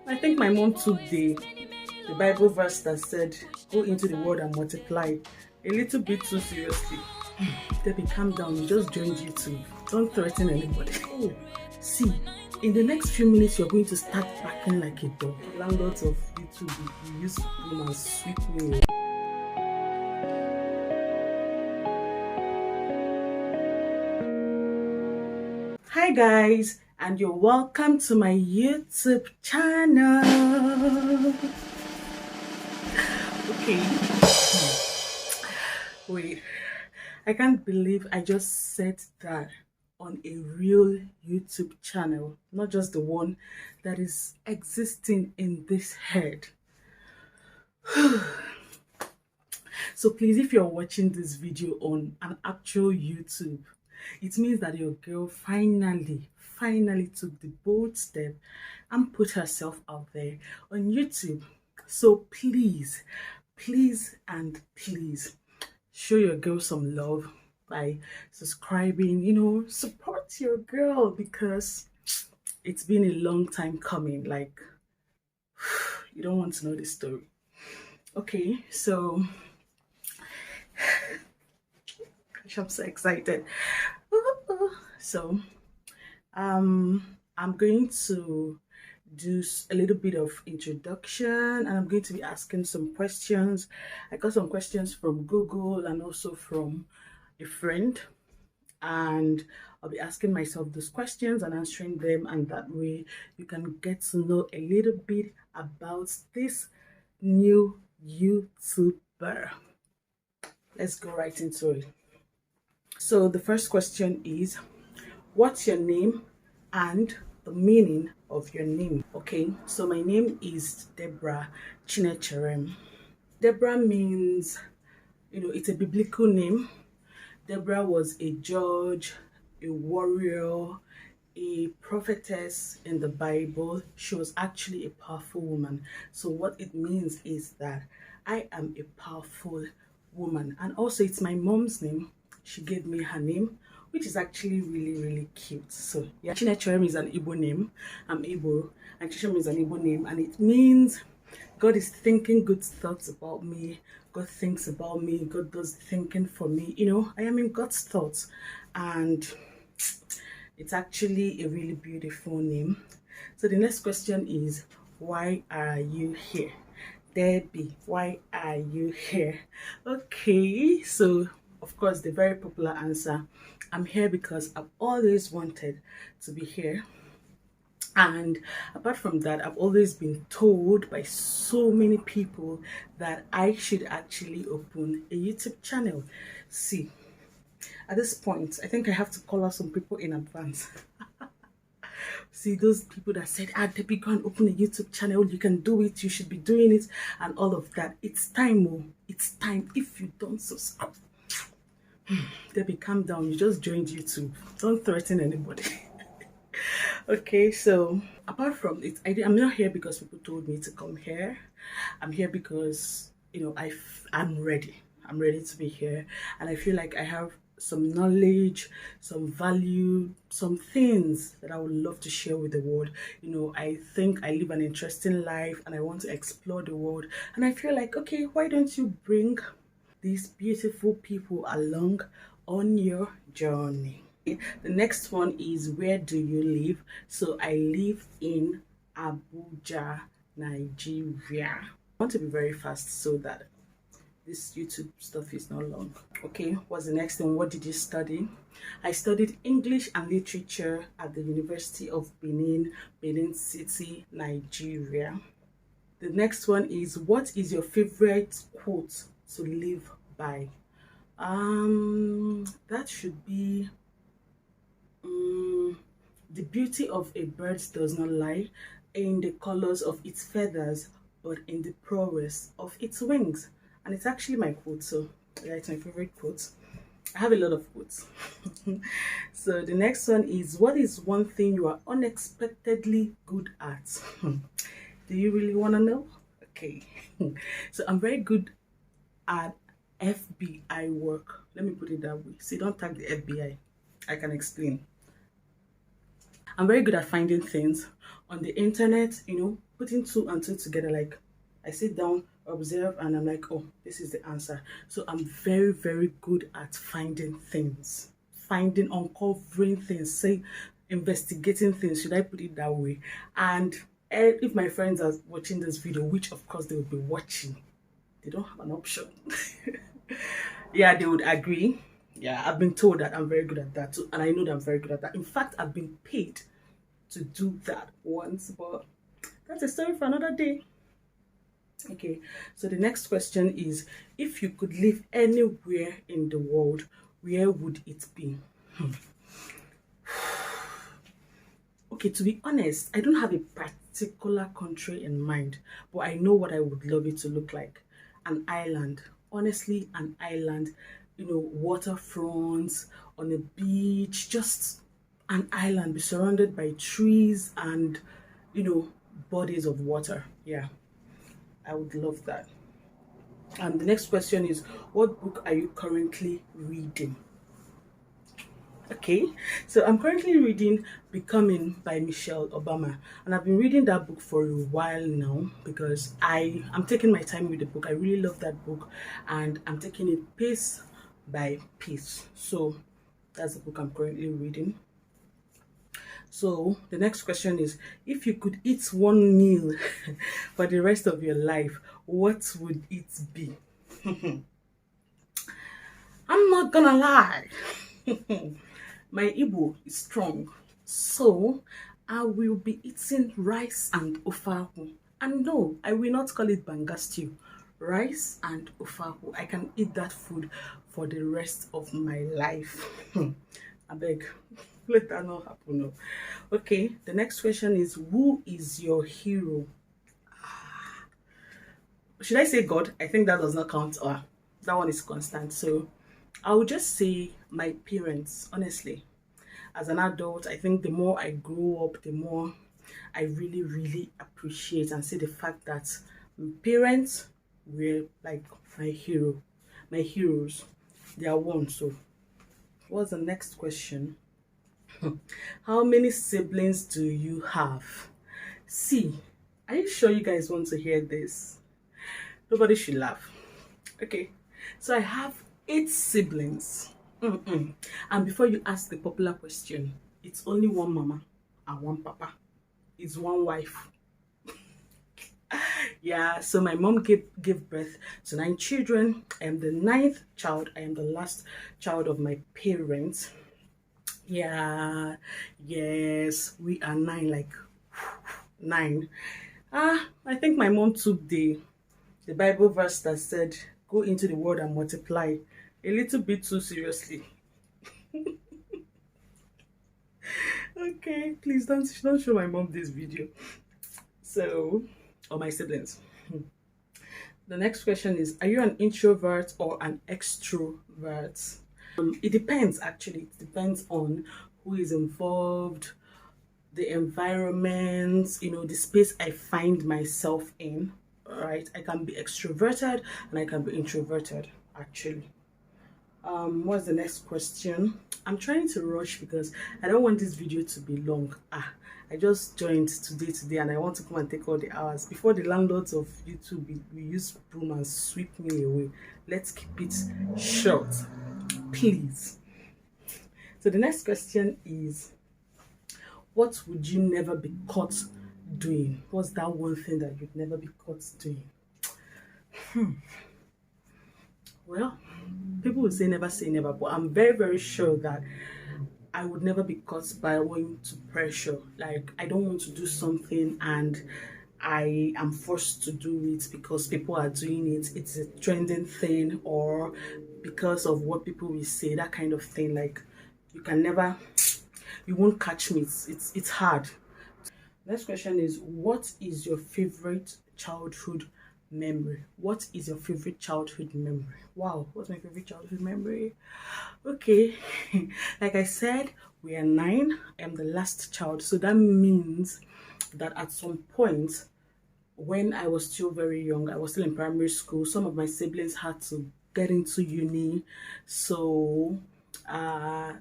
I think my mom took the Bible verse that said, "Go into the world and multiply," a little bit too seriously. Debbie, calm down. You just joined YouTube. Don't threaten anybody. Oh, see, in the next few minutes, you're going to start barking like a dog. Landlords of YouTube, you use broom and sweep me. Hi guys, and you're welcome to my YouTube channel. Okay. Wait, I can't believe I just said that on a real YouTube channel, not just the one that is existing in this head. So please, if you're watching this video on an actual YouTube, it means that your girl finally took the bold step and put herself out there on YouTube. So please and please show your girl some love by subscribing, support your girl, because it's been a long time coming. Like, you don't want to know the story. Okay, so I'm so excited. So I'm going to do a little bit of introduction, and I'm going to be asking some questions. I got some questions from Google and also from a friend, and I'll be asking myself those questions and answering them, and that way you can get to know a little bit about this new YouTuber. Let's go right into it. So the first question is, what's your name and the meaning of your name? Okay, so my name is Deborah Chinecherem. Deborah means, it's a biblical name. Deborah was a judge, a warrior, a prophetess in the Bible. She was actually a powerful woman. So what it means is that I am a powerful woman. And also, it's my mom's name. She gave me her name, which is actually really cute. So yeah, Chinecherem is an Igbo name. I'm Igbo, and Chinecherem is an Igbo name, and it means God is thinking good thoughts about me. God thinks about me. God does thinking for me. I am in God's thoughts, and it's actually a really beautiful name. So the next question is, why are you here? Debbie, why are you here? Okay, so of course the very popular answer, I'm here because I've always wanted to be here. And apart from that, I've always been told by so many people that I should actually open a YouTube channel. See, at this point, I think I have to call out some people in advance. See, those people that said, Debbie, go and open a YouTube channel, you can do it, you should be doing it, and all of that. It's time, oh, it's time. If you don't subscribe, Debbie, calm down, you just joined YouTube. Don't threaten anybody. Okay, so apart from it, I'm not here because people told me to come here. I'm here because, I'm ready. I'm ready to be here, and I feel like I have some knowledge, some value, some things that I would love to share with the world. I think I live an interesting life and I want to explore the world, and I feel like, okay, why don't you bring these beautiful people along on your journey? The next one is, where do you live? So I live in Abuja, Nigeria. I want to be very fast so that this YouTube stuff is not long. Okay, what's the next one? What did you study? I studied English and Literature at the University of Benin, Benin City, Nigeria. The next one is, what is your favorite quote to live by? That should be, the beauty of a bird does not lie in the colors of its feathers, but in the prowess of its wings. And it's actually my quote, so yeah, it's my favorite quote. I have a lot of quotes. So the next one is, what is one thing you are unexpectedly good at? Do you really want to know? Okay. So I'm very good at FBI work. Let me put it that way. So don't tag the FBI. I can explain. I'm very good at finding things on the internet, putting two and two together. Like I sit down, observe, and I'm like, oh, this is the answer. So I'm very, very good at finding things, finding, uncovering things, say, investigating things. Should I put it that way? And if my friends are watching this video, which of course they will be watching, they don't have an option. Yeah, they would agree. Yeah, I've been told that I'm very good at that too, and I know that I'm very good at that. In fact, I've been paid to do that once, but that's a story for another day. Okay, so the next question is, if you could live anywhere in the world, where would it be? Okay, to be honest, I don't have a particular country in mind, but I know what I would love it to look like. An island. Honestly, an island, waterfronts, on a beach, just an island, be surrounded by trees and, you know, bodies of water. Yeah, I would love that. And the next question is, what book are you currently reading? Okay, so I'm currently reading Becoming by Michelle Obama, and I've been reading that book for a while now because I'm taking my time with the book. I really love that book, and I'm taking it piece by piece. So that's the book I'm currently reading. So the next question is, if you could eat one meal for the rest of your life, what would it be? I'm not gonna lie. My Igbo is strong, so I will be eating rice and ofahu. And no, I will not call it banga stew. Rice and ofahu. I can eat that food for the rest of my life. I beg, let that not happen. No. Okay, the next question is, who is your hero? Should I say God? I think that does not count. Or that one is constant. So I would just say my parents, honestly. As an adult, I think the more I grow up, the more I really, really appreciate and see the fact that my parents were like my heroes. They are one. So what's the next question? How many siblings do you have? See, are you sure you guys want to hear this? Nobody should laugh. Okay, so I have 8 siblings. And before you ask the popular question, it's only one mama and one papa. It's one wife. Yeah, so my mom gave birth to 9 children. I am the 9th child. I am the last child of my parents. Yeah, yes, we are 9, like 9. I think my mom took the Bible verse that said, go into the world and multiply, a little bit too seriously. Okay, please don't show my mom this video. So, or my siblings. The next question is, are you an introvert or an extrovert? It depends, actually. It depends on who is involved, the environment, the space I find myself in. Right, I can be extroverted and I can be introverted, actually. What's the next question? I'm trying to rush because I don't want this video to be long. I just joined today and I want to come and take all the hours before the landlords of YouTube we use broom and sweep me away. Let's keep it short, please. So the next question is, what would you never be caught doing? What's that one thing that you'd never be caught doing? Well, people will say never, but I'm very, very sure that I would never be caught by owing to pressure. Like, I don't want to do something and I am forced to do it because people are doing it. It's a trending thing, or because of what people will say, that kind of thing. Like, you won't catch me. It's hard. Next question is, what is your favorite childhood memory? What is your favorite childhood memory? Wow, what's my favorite childhood memory? Okay, like I said, we are 9. I am the last child, so that means that at some point when I was still very young, I was still in primary school, some of my siblings had to get into uni. So I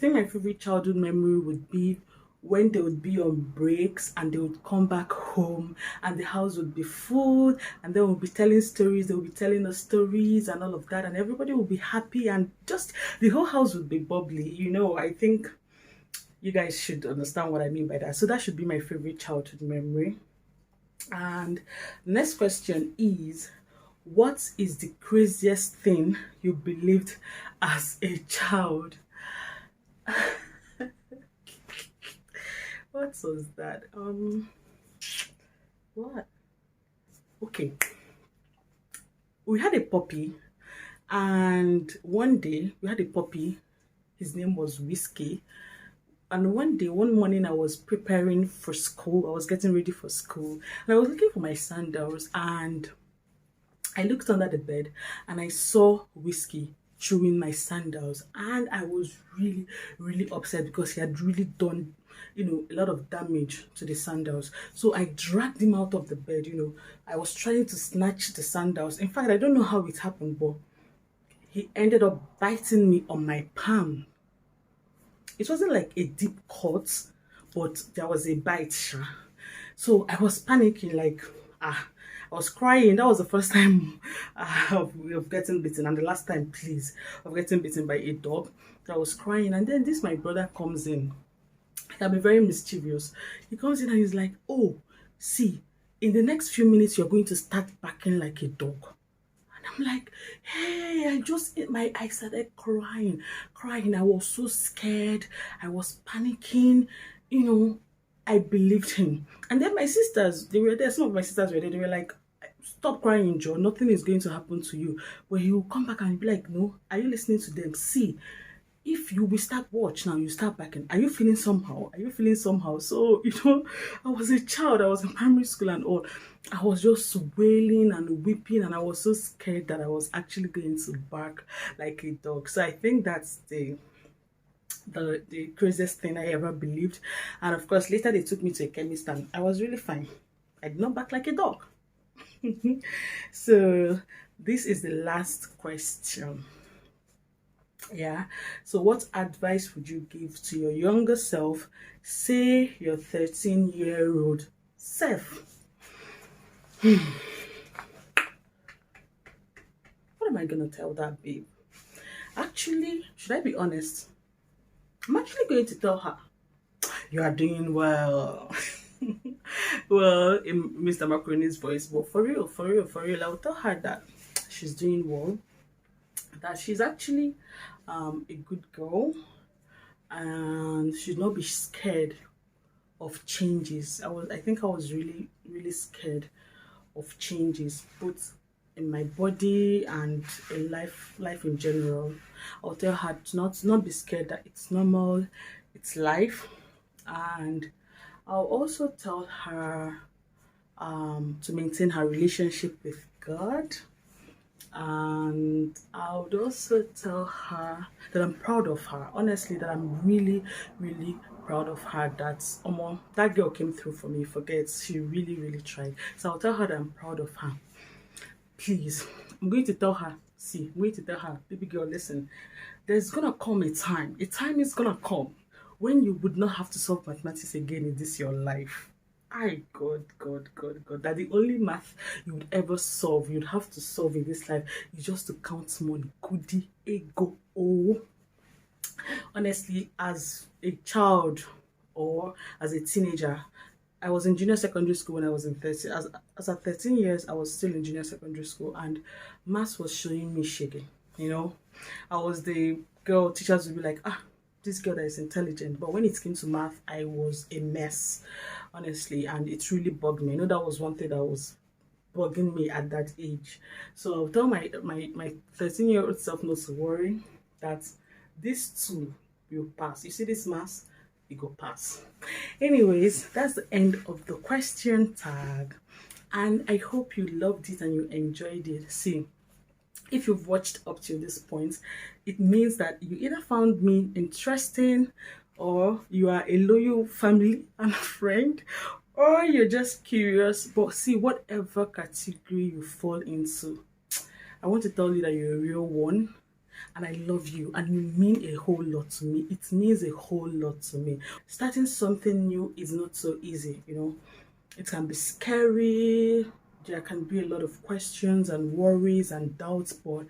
think my favorite childhood memory would be when they would be on breaks and they would come back home and the house would be full and they would be telling stories, they would be telling us stories and all of that, and everybody would be happy and just the whole house would be bubbly. I think you guys should understand what I mean by that. So that should be my favorite childhood memory. And next question is, what is the craziest thing you believed as a child? What was that? What? Okay. We had a puppy, and one day we had a puppy. His name was Whiskey. And one morning, I was preparing for school. I was getting ready for school, and I was looking for my sandals, and I looked under the bed, and I saw Whiskey chewing my sandals, and I was really, really upset because he had really done, a lot of damage to the sandals. So I dragged him out of the bed. I was trying to snatch the sandals. In fact, I don't know how it happened, but he ended up biting me on my palm. It wasn't like a deep cut, but there was a bite. So I was panicking, like, I was crying. That was the first time of getting bitten, and the last time, please, of getting bitten by a dog. I was crying, and then my brother comes in. I'll be very mischievous. He comes in and he's like, "Oh, see, in the next few minutes, you're going to start barking like a dog." I'm like, hey, I started crying. I was so scared. I was panicking. I believed him. And then my sisters, they were there. Some of my sisters were there. They were like, stop crying, Joe. Nothing is going to happen to you. But he will come back and be like, no, are you listening to them? See, if you will start watch now, you start backing. Are you feeling somehow? So, I was a child. I was in primary school and all. I was just wailing and weeping, and I was so scared that I was actually going to bark like a dog. So I think that's the craziest thing I ever believed. And of course, later they took me to a chemist, and I was really fine. I did not bark like a dog. So this is the last question. Yeah, so what advice would you give to your younger self, say your 13-year-old self? What am I gonna tell that babe? Actually, should I be honest? I'm actually going to tell her, you are doing well. Well, in Mr. Macaroni's voice, but for real, I'll tell her that she's doing well, that she's actually a good girl, and should not be scared of changes. I think I was really, really scared of changes, both in my body and in life in general. I'll tell her to not be scared, that it's normal, it's life. And I'll also tell her to maintain her relationship with God. And I would also tell her that I'm proud of her. Honestly, that I'm really, really proud of her. That girl came through for me. Forget, she really, really tried. So I'll tell her that I'm proud of her. Please, I'm going to tell her, baby girl, listen, there's gonna come a time is gonna come when you would not have to solve mathematics again in this your life. God, that the only math you would ever solve, you'd have to solve in this life, is just to count money. Goody, ego, oh. Honestly, as a child or as a teenager, I was in junior secondary school when I was in 13. As at 13 years, I was still in junior secondary school, and maths was showing me shaking. I was the girl, teachers would be like, this girl that is intelligent. But when it came to math, I was a mess, honestly, and it really bugged me. That was one thing that was bugging me at that age. So I'll tell my 13-year-old self not to worry, that this too will pass. You see this math, it go pass. Anyways, that's the end of the question tag, and I hope you loved it and you enjoyed it. See, if you've watched up to this point, it means that you either found me interesting, or you are a loyal family and friend, or you're just curious. But see, whatever category you fall into, I want to tell you that you're a real one. and I love you, and you mean a whole lot to me. It means a whole lot to me. Starting something new is not so easy, you know. It can be scary. There can be a lot of questions and worries and doubts, but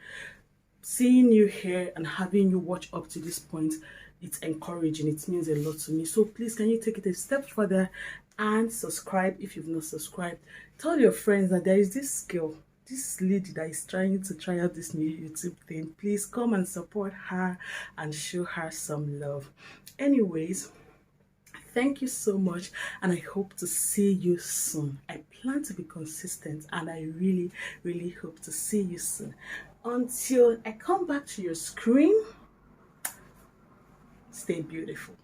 seeing you here and having you watch up to this point, it's encouraging. It means a lot to me. So please, can you take it a step further and subscribe if you've not subscribed? Tell your friends that there is this girl, this lady that is trying to try out this new YouTube thing. Please come and support her and show her some love. Anyways, thank you so much, and I hope to see you soon. I plan to be consistent, and I really, really hope to see you soon. Until I come back to your screen, stay beautiful.